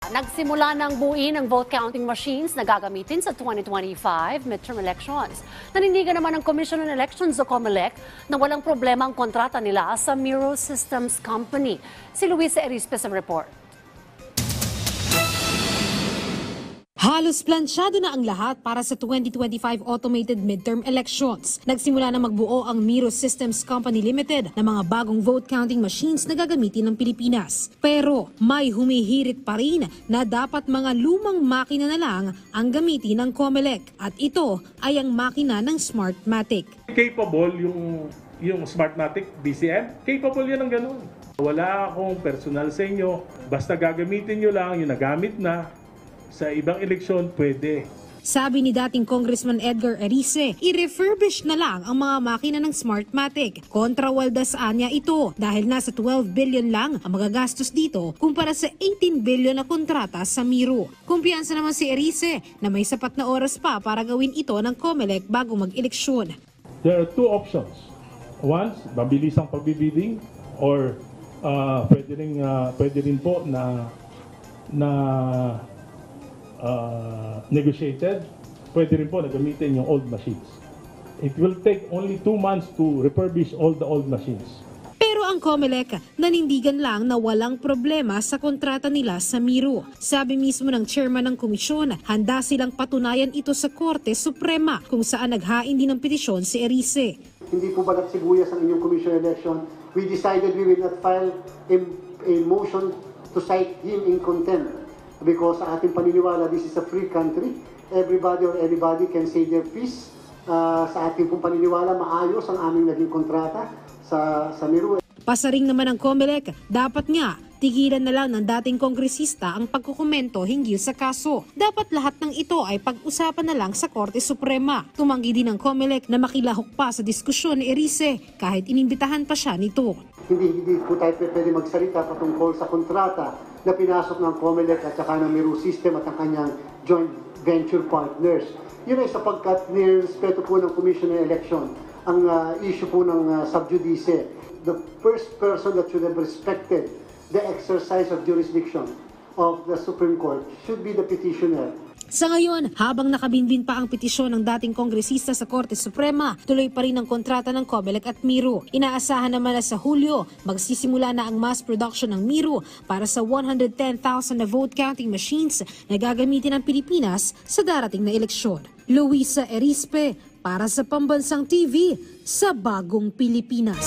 Nagsimula ng buuin ang vote counting machines na gagamitin sa 2025 midterm elections. Nanindigan naman ng Commission on Elections o COMELEC na walang problema ang kontrata nila sa Miro Systems Company. Si Luisa Erispe sa report. Halos plansyado na ang lahat para sa 2025 automated midterm elections. Nagsimula na magbuo ang Miro Systems Company Limited ng mga bagong vote counting machines na gagamitin ng Pilipinas. Pero may humihirit pa rin na dapat mga lumang makina na lang ang gamitin ng COMELEC at ito ay ang makina ng Smartmatic. Capable yung Smartmatic BCM, capable yan ng ganun. Wala akong personal sa inyo, basta gagamitin nyo lang yung nagamit na. Sa ibang eleksyon, pwede. Sabi ni dating Congressman Edgar Erice, i-refurbish na lang ang mga makina ng Smartmatic. Kontrawaldasaan niya ito dahil nasa 12 billion lang ang magagastos dito kumpara sa 18 billion na kontrata sa Miro. Kumpiyansa naman si Erice na may sapat na oras pa para gawin ito ng COMELEC bago mag-eleksyon. There are two options. One, mabilis ang pagbibidding or pwede rin po na negotiated, pwede rin po na gamitin yung old machines. It will take only 2 months to refurbish all the old machines. Pero ang COMELEC nanindigan lang na walang problema sa kontrata nila sa Miro. Sabi mismo ng chairman ng komisyon, handa silang patunayan ito sa Korte Suprema kung saan naghain din ng petisyon si Erice. Hindi po ba nagsibuyas ang inyong commission election? We decided we will not file a motion to cite him in contempt. Because sa ating paniniwala, this is a free country. Everybody or anybody can say their piece. Sa ating pong paniniwala, maayos ang aming naging kontrata sa Miro. Pasaring naman ng COMELEC, dapat nga tigilan na lang ng dating kongresista ang pagkukomento hinggil sa kaso. Dapat lahat ng ito ay pag-usapan na lang sa Korte Suprema. Tumanggi din ng COMELEC na makilahok pa sa diskusyon ni Erice kahit inimbitahan pa siya nito. Hindi po tayo pwede magsalita patungkol sa kontrata na pinasok ng COMELEC at saka ng Miro System at ang kanyang joint venture partners. Yun ay sapagkat nirespeto po ng Commission on Election ang issue po ng sub-judice. The first person that should have respected the exercise of jurisdiction of the Supreme Court should be the petitioner. Sa ngayon, habang nakabinbin pa ang petisyon ng dating kongresista sa Korte Suprema, tuloy pa rin ang kontrata ng COMELEC at Miro. Inaasahan naman na sa Hulyo, magsisimula na ang mass production ng Miro para sa 110,000 na vote counting machines na gagamitin ng Pilipinas sa darating na eleksyon. Luisa Erispe, para sa Pambansang TV, sa Bagong Pilipinas.